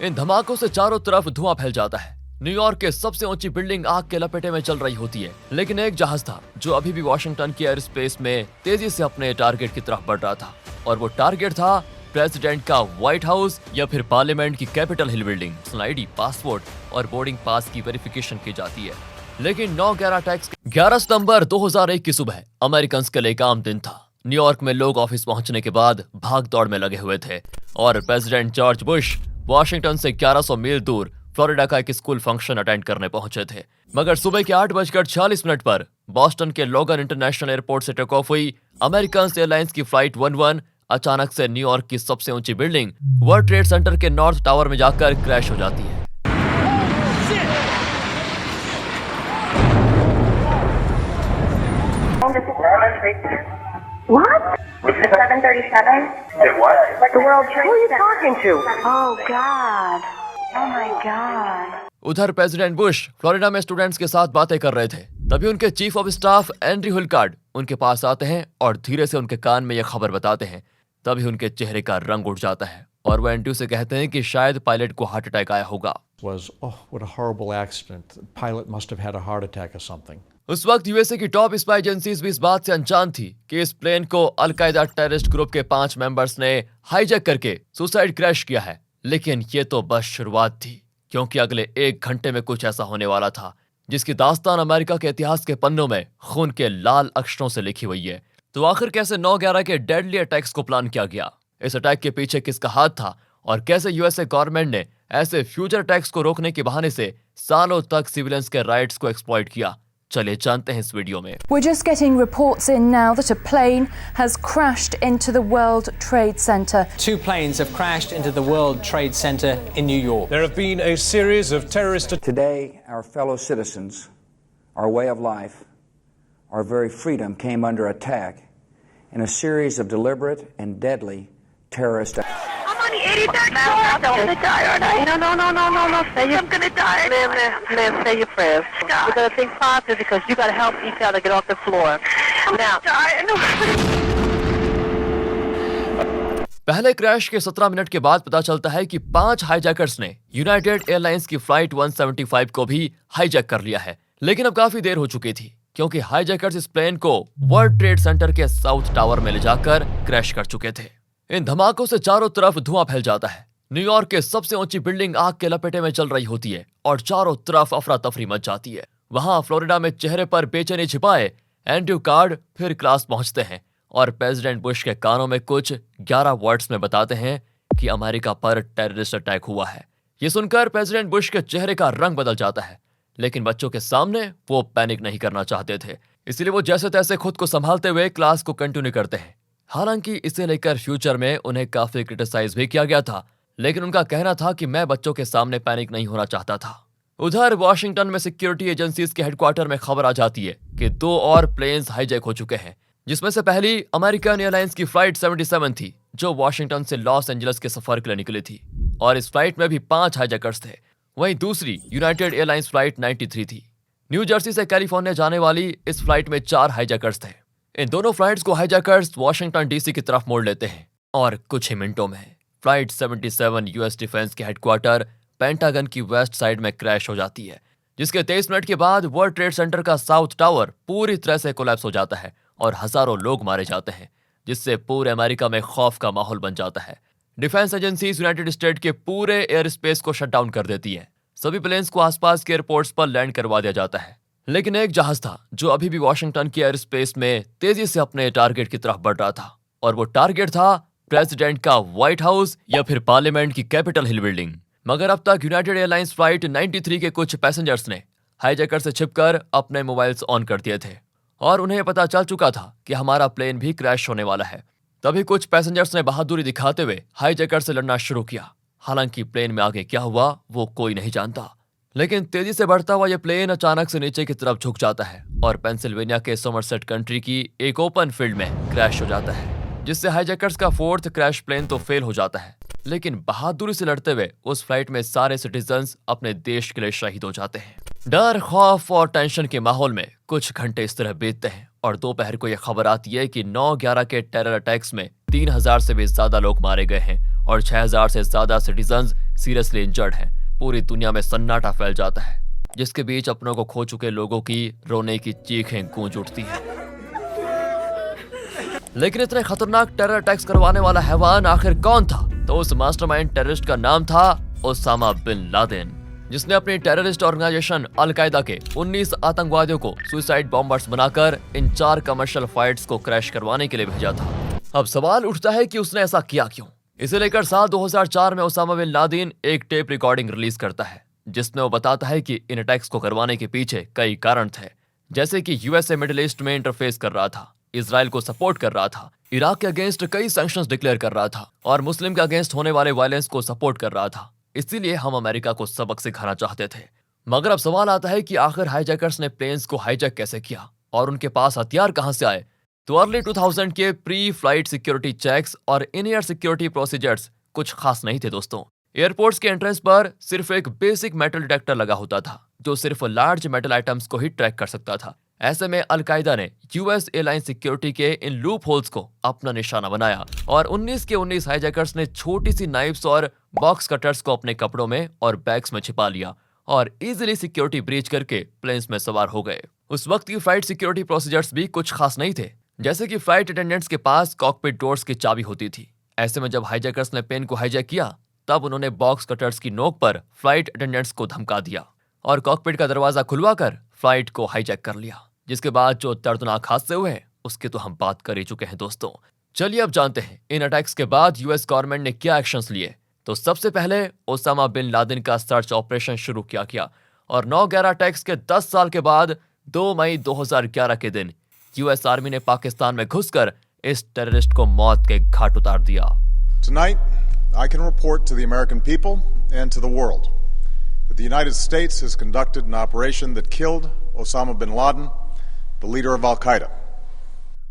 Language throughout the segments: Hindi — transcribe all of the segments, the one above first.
इन धमाकों से चारों तरफ धुआं फैल जाता है। न्यूयॉर्क के सबसे ऊंची बिल्डिंग आग के लपेटे में चल रही होती है, लेकिन एक जहाज था जो अभी भी वॉशिंगटन की एयर स्पेस में तेजी से अपने टारगेट की तरफ बढ़ रहा था। और वो टारगेट था प्रेसिडेंट का व्हाइट हाउस या फिर पार्लियामेंट की Capitol Hill building. ID, passport और बोर्डिंग पास की वेरिफिकेशन की जाती है। लेकिन 9/11 अटैक्स 11 सितंबर 2001 की सुबह अमेरिकन के लिए एक आम दिन था। न्यूयॉर्क में लोग ऑफिस पहुंचने के बाद भाग दौड़ में लगे हुए थे और प्रेसिडेंट जॉर्ज बुश वॉशिंगटन से 1100 मील दूर फ्लोरिडा का एक स्कूल फंक्शन अटेंड करने पहुंचे थे। मगर सुबह के 8:46 पर बॉस्टन के लोगन इंटरनेशनल एयरपोर्ट से टेक ऑफ हुई अमेरिकन एयरलाइंस की फ्लाइट 11 अचानक से न्यूयॉर्क की सबसे ऊंची बिल्डिंग वर्ल्ड ट्रेड सेंटर के नॉर्थ टावर में जाकर क्रैश हो जाती है। What? 737? What? The World Trade Center. Who are you talking to? Oh, God. Oh, my God. उधर प्रेसिडेंट बुश फ्लोरिडा में स्टूडेंट्स के साथ बातें कर रहे थे। तभी उनके चीफ ऑफ स्टाफ एंड्रयू हुल्कार्ड उनके पास आते हैं और धीरे से उनके कान में यह खबर बताते हैं। तभी उनके चेहरे का रंग उठ जाता है और वो एंड्रयू से कहते हैं कि शायद पायलट को हार्ट अटैक आया होगा। What a horrible accident. The pilot must have had a heart attack or something. उस वक्त यूएसए की टॉप स्पाई एजेंसीज भी इस बात से अनजान थी कि इस प्लेन को अल-कायदा टेररिस्ट ग्रुप के 5 मेंबर्स ने हाईजैक करके सुसाइड क्रैश किया है। लेकिन ये तो बस शुरुआत थी, क्योंकि अगले 1 घंटे में कुछ ऐसा होने वाला था जिसकी दास्तान अमेरिका के इतिहास के पन्नों में खून के लाल अक्षरों से लिखी हुई है। तो आखिर कैसे 9/11 के डेडली अटैक्स को प्लान किया गया, इस अटैक के पीछे किसका हाथ था और कैसे यूएसए गवर्नमेंट ने ऐसे फ्यूचर अटैक्स को रोकने के बहाने से सालों तक सिविलियंस के राइट्स को एक्सप्लॉइट किया, चलिए जानते हैं इस वीडियो में। We're just getting reports in now that a plane has crashed into the World Trade Center. 2 planes have crashed into the World Trade Center in New York. There have been a series of terrorist Today, our fellow citizens, our way of life, our very freedom came under attack in a series of deliberate and deadly terrorist acts. I'm on the 83rd floor. I'm gonna die, aren't I? No. I'm gonna die. Liv, say your prayers. We're gonna think positive because you gotta help each other get off the floor. I'm Now. gonna die. पहले क्रैश के 17 मिनट के बाद पता चलता है कि 5 हाईजैकर्स ने यूनाइटेड एयरलाइंस की फ्लाइट 175 को भी हाईजैक कर लिया है। लेकिन अब काफी देर हो चुकी थी, क्योंकि हाईजैकर्स इस प्लेन को वर्ल्ड ट्रेड सेंटर के साउथ टावर में ले जाकर क्रैश कर चुके थे। इन धमाकों से चारों तरफ धुआं फैल जाता है। न्यूयॉर्क के सबसे ऊंची बिल्डिंग आग के लपेटे में चल रही होती है और चारों तरफ अफरा तफरी मच जाती है। वहां फ्लोरिडा में चेहरे पर बेचैनी छिपाए एंड्रयू कार्ड फिर क्लास पहुंचते हैं और प्रेसिडेंट बुश के कानों में कुछ 11 वर्ड्स में बताते हैं कि अमेरिका पर टेररिस्ट अटैक हुआ है। ये सुनकर प्रेसिडेंट बुश के चेहरे का रंग बदल जाता है, लेकिन बच्चों के सामने वो पैनिक नहीं करना चाहते थे, इसलिए वो जैसे तैसे खुद को संभालते हुए क्लास को कंटिन्यू करते हैं। हालांकि इसे लेकर फ्यूचर में उन्हें काफी क्रिटिसाइज भी किया गया था, लेकिन उनका कहना था कि मैं बच्चों के सामने पैनिक नहीं होना चाहता था। उधर वॉशिंगटन में सिक्योरिटी एजेंसीज के हेडक्वार्टर में खबर आ जाती है कि 2 और प्लेन्स हाईजैक हो चुके हैं, जिसमें से पहली अमेरिकन एयरलाइंस की फ्लाइट 77 थी जो वॉशिंगटन से लॉस एंजलिस के सफर के लिए निकली थी और इस फ्लाइट में भी 5 हाईजैकर्स थे। वहीं दूसरी यूनाइटेड एयरलाइंस फ्लाइट 93 थी। न्यू जर्सी से कैलिफोर्निया जाने वाली इस फ्लाइट में 4 हाईजैकर्स थे। इन दोनों फ्लाइट्स को हाईजैकर्स वॉशिंगटन डीसी की तरफ मोड़ लेते हैं और कुछ ही मिनटों में फ्लाइट 77 यूएस डिफेंस के हेडक्वार्टर पेंटागन की वेस्ट साइड में क्रैश हो जाती है, जिसके 23 मिनट के बाद वर्ल्ड ट्रेड सेंटर का साउथ टावर पूरी तरह से कोलैप्स हो जाता है और हजारों लोग मारे जाते हैं, जिससे पूरे अमेरिका में खौफ का माहौल बन जाता है। डिफेंस एजेंसीज यूनाइटेड स्टेट के पूरे एयर स्पेस को शट डाउन कर देती है। सभी प्लेन्स को आसपास के एयरपोर्ट्स पर लैंड करवा दिया जाता है। लेकिन एक जहाज था जो अभी भी वॉशिंगटन की एयर स्पेस में तेजी से अपने टारगेट की तरफ बढ़ रहा था और वो टारगेट था प्रेसिडेंट का व्हाइट हाउस या फिर पार्लियामेंट की कैपिटल हिल बिल्डिंग। मगर अब तक यूनाइटेड एयरलाइंस फ्लाइट 93 के कुछ पैसेंजर्स ने हाईजैकर से छिपकर अपने मोबाइल्स ऑन कर दिए थे और उन्हें पता चल चुका था कि हमारा प्लेन भी क्रैश होने वाला है। तभी कुछ पैसेंजर्स ने बहादुरी दिखाते हुए हाईजैकर से लड़ना शुरू किया। हालांकि प्लेन में आगे क्या हुआ वो कोई नहीं जानता, लेकिन तेजी से बढ़ता हुआ ये प्लेन अचानक से नीचे की तरफ झुक जाता है और पेंसिल्वेनिया के सोमरसेट कंट्री की एक ओपन फील्ड में क्रैश हो जाता है, जिससे हाईजैकर्स का 4th क्रैश प्लेन तो फेल हो जाता है। लेकिन बहादुरी से लड़ते हुए उस फ्लाइट में सारे सिटीजन्स अपने देश के लिए शहीद हो जाते हैं। डर, खौफ और टेंशन के माहौल में कुछ घंटे इस तरह बीतते हैं और दोपहर को यह खबर आती है कि 9/11 के टेरर अटैक्स में 3000 से भी ज्यादा लोग मारे गए हैं और 6000 से ज्यादा सिटीजन्स सीरियसली इंजर्ड हैं। पूरी दुनिया में सन्नाटा फैल जाता है, जिसके बीच अपनों को खो चुके लोगों की रोने की चीखें गूंज उठती हैं। लेकिन इतने खतरनाक टेरर अटैक्स करवाने वाला हैवान आखिर कौन था? तो उस मास्टरमाइंड टेररिस्ट का नाम था ओसामा बिन लादेन, जिसने अपनी टेररिस्ट ऑर्गेनाइजेशन अल-कायदा के 19 आतंकवादियों को सुसाइड बॉम्बर्स बनाकर इन 4 कमर्शियल फ्लाइट्स को क्रैश करवाने के लिए भेजा था। अब सवाल उठता है कि उसने ऐसा किया क्यों? इसे लेकर साल 2004 में ओसामा बिन लादेन एक टेप रिकॉर्डिंग रिलीज करता है, जिसमें वो बताता है कि इन अटैक्स को करवाने के पीछे कई कारण थे, जैसे कि यूएसए मिडिल ईस्ट में इंटरफेस कर रहा था, इजराइल को सपोर्ट कर रहा था, इराक के अगेंस्ट कई सैंक्शंस डिक्लेयर कर रहा था और मुस्लिम के अगेंस्ट होने वाले वायलेंस को सपोर्ट कर रहा था। इसीलिए हम अमेरिका को सबक सिखाना चाहते थे। मगर अब सवाल आता है कि आखिर हाईजैकर्स ने प्लेन्स को हाईजैक कैसे किया और उनके पास हथियार कहां से आए? तो अर्ली 2000 के प्री फ्लाइट सिक्योरिटी चेक्स और इन एयर सिक्योरिटी प्रोसीजर्स कुछ खास नहीं थे दोस्तों। एयरपोर्ट्स के एंट्रेंस पर सिर्फ एक बेसिक मेटल डिटेक्टर लगा होता था, जो सिर्फ लार्ज मेटल आइटम्स को ही ट्रैक कर सकता था। ऐसे में अल-कायदा ने यूएस एयरलाइन सिक्योरिटी के इन लूप होल्स को अपना निशाना बनाया और 19 के 19 हाईजैकर्स ने छोटी सी नाइफ्स और बॉक्स कटर्स को अपने कपड़ों में और बैग्स में छिपा लिया और इजीली सिक्योरिटी ब्रीच करके प्लेन्स में सवार हो गए। उस वक्त की फ्लाइट सिक्योरिटी प्रोसीजर्स भी कुछ खास नहीं थे, जैसे कि फ्लाइट अटेंडेंट्स के पास कॉकपिट डोर्स की चाबी होती थी। ऐसे में जब हाईजैकर्स ने प्लेन को हाईजैक किया, तब उन्होंने बॉक्स कटर्स की नोक पर फ्लाइट अटेंडेंट्स को धमका दिया और कॉकपिट का दरवाजा खुलवाकर फ्लाइट को हाईजैक कर लिया। जिसके बाद जो दर्दनाक हादसे हुए उसकी तो हम बात कर ही चुके हैं दोस्तों। चलिए अब जानते हैं इन अटैक्स के बाद यूएस गवर्नमेंट ने क्या एक्शंस लिए। तो सबसे पहले ओसामा बिन लादेन का सर्च ऑपरेशन शुरू किया गया और 9/11 अटैक्स के 10 साल के बाद 2 मई 2011 के दिन यूएस आर्मी ने पाकिस्तान में घुसकर इस टेररिस्ट को मौत के घाट उतार दिया। Tonight, I can report to the American people and to the world that the United States has conducted an operation that killed Osama bin Laden, the leader of Al-Qaeda.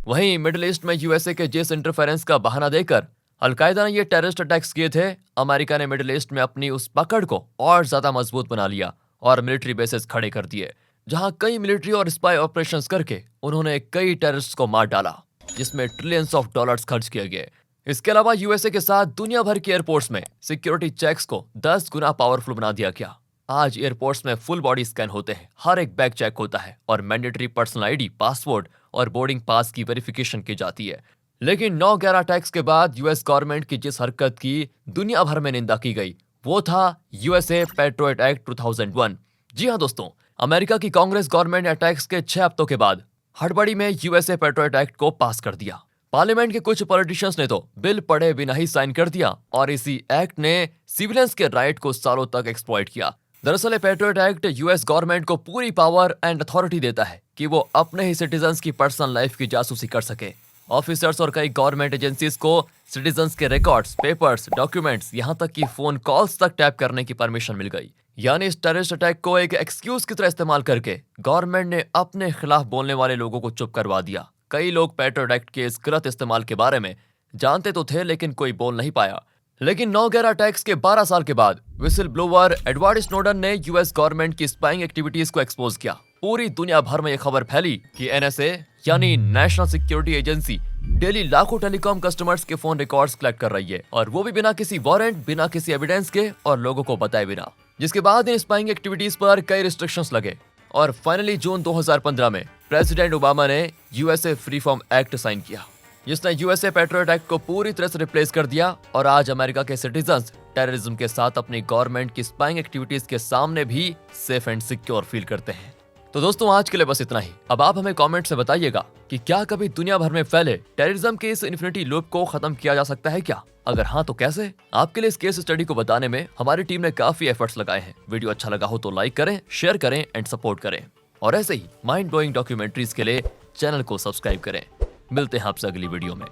वहीं मिडिल ईस्ट में यूएसए के जिस इंटरफेरेंस का बहाना देकर अल-कायदा ने ये टेररिस्ट अटैक्स किए थे, अमेरिका ने मिडिल ईस्ट में अपनी उस पकड़ को और ज्यादा मजबूत बना लिया और मिलिट्री बेसेस खड़े कर दिए, जहां कई मिलिट्री और स्पाई ऑपरेशंस करके उन्होंने कई टेररिस्ट को मार डाला, जिसमें ट्रिलियंस ऑफ डॉलर्स खर्च किए गए। इसके अलावा यूएसए के साथ दुनिया भर के एयरपोर्ट्स में सिक्योरिटी चेक्स को 10 गुना पावरफुल बना दिया गया। आज एयरपोर्ट्स में फुल बॉडी स्कैन होते हैं, हर एक बैग चेक होता है और मैंडेटरी पर्सनल आईडी, पासवर्ड और बोर्डिंग पास की वेरिफिकेशन की जाती है। लेकिन 9/11 अटैक्स के बाद यूएस गवर्नमेंट की जिस हरकत की दुनिया भर में निंदा की गई, वो था यूएसए पैट्रियट एक्ट 2001। जी हाँ दोस्तों, अमेरिका की कांग्रेस गवर्नमेंट ने अटैक्स के 6 हफ्तों के बाद हड़बड़ी में यूएसए पैट्रियट एक्ट को पास कर दिया। पार्लियामेंट के कुछ पॉलिटिशियंस ने तो बिल पढ़े बिना ही साइन कर दिया और इसी एक्ट ने सिविलियंस के राइट को सालों तक एक्सप्लॉइट किया। दरअसल पैट्रियट एक्ट यूएस गवर्नमेंट को पूरी पावर एंड अथॉरिटी देता है कि वो अपने ही सिटीजन्स की पर्सनल लाइफ की जासूसी कर सके। ऑफिसर्स और कई गवर्नमेंट एजेंसीज को सिटीजन्स के रिकॉर्ड्स, पेपर्स, डॉक्यूमेंट्स, यहाँ तक कि फोन कॉल्स तक टैप करने की परमिशन मिल गई। यानी इस टेररिस्ट अटैक को एक एक्सक्यूज की तरह इस्तेमाल करके गवर्नमेंट ने अपने खिलाफ बोलने वाले लोगों को चुप करवा दिया। कई लोग पैट्रियट एक्ट के इस गलत इस्तेमाल के बारे में जानते तो थे, लेकिन कोई बोल नहीं पाया। लेकिन 9/11 अटैक्स के 12 साल के बाद विसल ब्लोअर एडवर्ड स्नोडन ने यूएस गवर्नमेंट की स्पाइंग एक्टिविटीज को एक्सपोज किया। पूरी दुनिया भर में यह खबर फैली कि एनएसए यानी नेशनल सिक्योरिटी एजेंसी डेली लाखों टेलीकॉम कस्टमर्स के फोन रिकॉर्ड्स कलेक्ट कर रही है, और वो भी बिना किसी वारंट, बिना किसी एविडेंस के और लोगों को बताए बिना। जिसके बाद इन स्पाइंग एक्टिविटीज पर कई रिस्ट्रिक्शंस लगे और फाइनली जून 2015 में प्रेसिडेंट ओबामा ने यूएसए फ्रीफॉर्म एक्ट साइन किया, जिसने यूएसए पैट्रियट एक्ट को पूरी तरह से रिप्लेस कर दिया। और आज अमेरिका के सिटीजन्स टेररिज्म के साथ अपनी गवर्नमेंट की स्पाइंग एक्टिविटीज के सामने भी सेफ एंड सिक्योर फील करते हैं। तो दोस्तों, आज के लिए बस इतना ही। अब आप हमें कमेंट से बताइएगा कि क्या कभी दुनिया भर में फैले टेररिज्म के इस इन्फिनिटी लूप को खत्म किया जा सकता है क्या? अगर हाँ तो कैसे? आपके लिए इस केस स्टडी को बताने में हमारी टीम ने काफी एफर्ट्स लगाए हैं। वीडियो अच्छा लगा हो तो लाइक करें, शेयर करें एंड सपोर्ट करें, और ऐसे ही माइंड ब्लोइंग डॉक्यूमेंट्रीज के लिए चैनल को सब्सक्राइब करें। मिलते हैं आपसे अगली वीडियो में।